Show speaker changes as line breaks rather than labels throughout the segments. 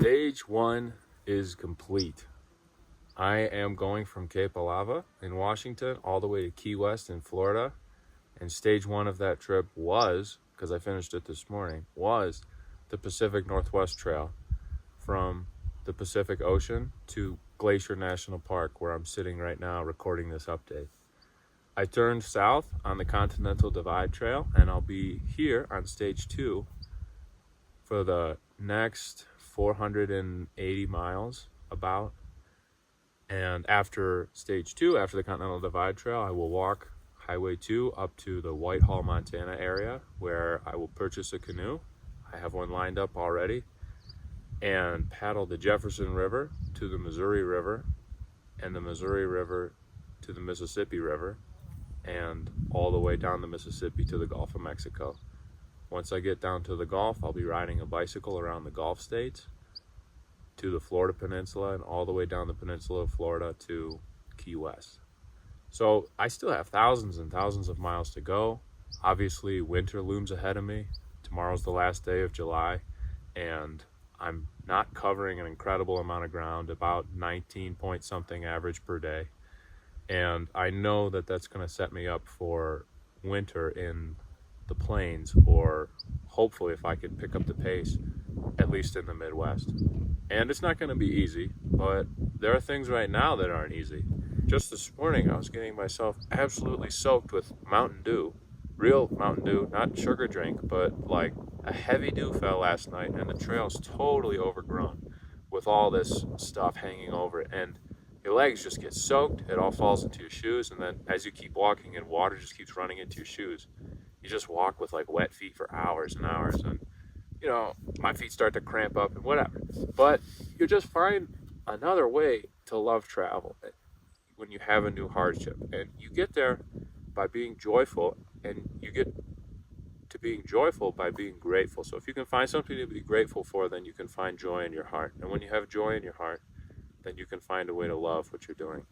Stage one is complete. I am going from Cape Alava in Washington all the way to Key West in Florida. And stage one of that trip was, because I finished it this morning, was the Pacific Northwest Trail from the Pacific Ocean to Glacier National Park, where I'm sitting right now recording this update. I turned south on the Continental Divide Trail, and I'll be here on stage two for the next 480 miles about. And after stage two, after the Continental Divide Trail, I will walk Highway 2 up to the Whitehall, Montana area, where I will purchase a canoe. I have one lined up already, and paddle the Jefferson River to the Missouri River, and the Missouri River to the Mississippi River, and all the way down the Mississippi to the Gulf of Mexico. Once I get down to the Gulf, I'll be riding a bicycle around the Gulf states to the Florida Peninsula and all the way down the peninsula of Florida to Key West. So I still have thousands and thousands of miles to go. Obviously, winter looms ahead of me. Tomorrow's the last day of July, and I'm not covering an incredible amount of ground, about 19 point something average per day. And I know that that's going to set me up for winter in the plains, or hopefully if I can pick up the pace, at least in the Midwest. And it's not going to be easy, but there are things right now that aren't easy. Just this morning, I was getting myself absolutely soaked with Mountain Dew. Real Mountain Dew, not sugar drink, but like a heavy dew fell last night, and the trail's totally overgrown with all this stuff hanging over it. And your legs just get soaked, it all falls into your shoes, and then as you keep walking and water just keeps running into your shoes, you just walk with like wet feet for hours and hours, and my feet start to cramp up and whatever. But you just find another way to love travel when you have a new hardship. And you get there by being joyful, and you get to being joyful by being grateful. So if you can find something to be grateful for, then you can find joy in your heart. And when you have joy in your heart, then you can find a way to love what you're doing.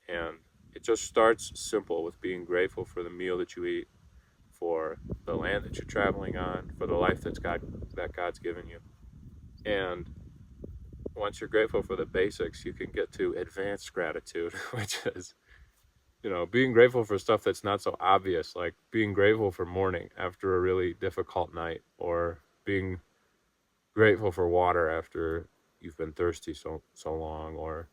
And it just starts simple with being grateful for the meal that you eat, for the land that you're traveling on, for the life that God's given you. And once you're grateful for the basics, you can get to advanced gratitude, which is, being grateful for stuff that's not so obvious, like being grateful for morning after a really difficult night, or being grateful for water after you've been thirsty so long, or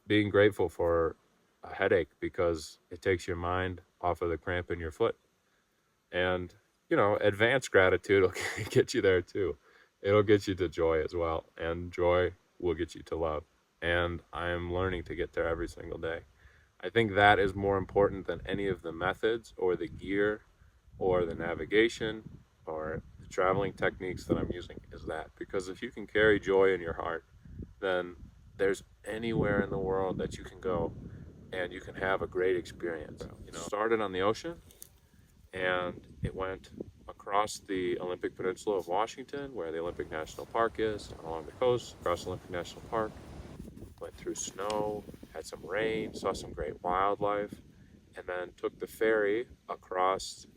being grateful for a headache because it takes your mind off of the cramp in your foot. And, advanced gratitude will get you there too. It'll get you to joy as well. And joy will get you to love. And I am learning to get there every single day. I think that is more important than any of the methods or the gear or the navigation or the traveling techniques that I'm using, is that. Because if you can carry joy in your heart, then there's anywhere in the world that you can go and you can have a great experience. Started on the ocean, and it went across the Olympic Peninsula of Washington, where the Olympic National Park is, along the coast, across Olympic National Park. Went through snow, had some rain, saw some great wildlife, and then took the ferry across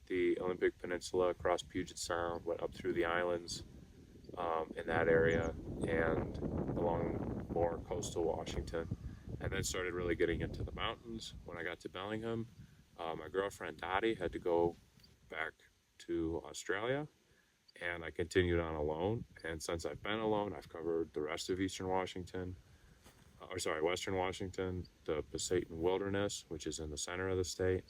the Olympic Peninsula, across Puget Sound, went up through the islands in that area, and along more coastal Washington, and then started really getting into the mountains. When I got to Bellingham, my girlfriend Dottie had to go back to Australia, and I continued on alone. And since I've been alone, I've covered the rest of Western Washington, the Pasayten Wilderness, which is in the center of the state,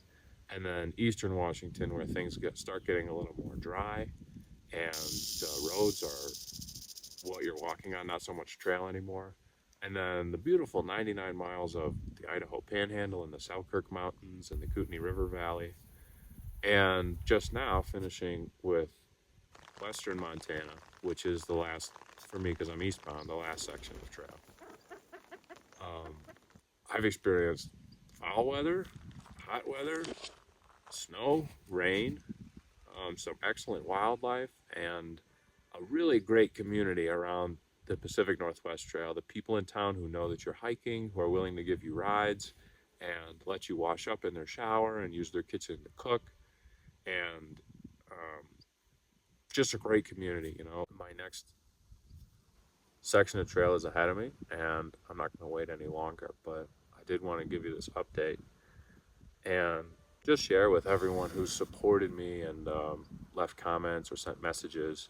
and then Eastern Washington, where things start getting a little more dry, and the roads are what you're walking on, not so much trail anymore. And then the beautiful 99 miles of the Idaho Panhandle and the Selkirk Mountains and the Kootenai River Valley. And just now finishing with Western Montana, which is the last, for me because I'm eastbound, the last section of trail. I've experienced foul weather, hot weather, snow, rain, some excellent wildlife, and a really great community around the Pacific Northwest Trail. The people in town who know that you're hiking, who are willing to give you rides and let you wash up in their shower and use their kitchen to cook. And just a great community. My next section of trail is ahead of me, and I'm not going to wait any longer. But I did want to give you this update and just share with everyone who supported me and left comments or sent messages,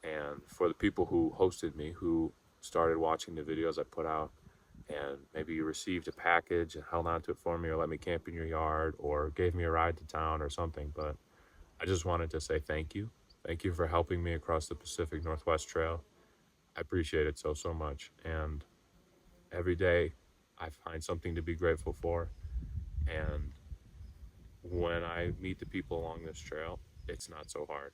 and for the people who hosted me, who started watching the videos I put out, and maybe you received a package and held on to it for me, or let me camp in your yard, or gave me a ride to town or something. But I just wanted to say thank you. Thank you for helping me across the Pacific Northwest Trail. I appreciate it so, so much. And every day I find something to be grateful for. And when I meet the people along this trail, it's not so hard.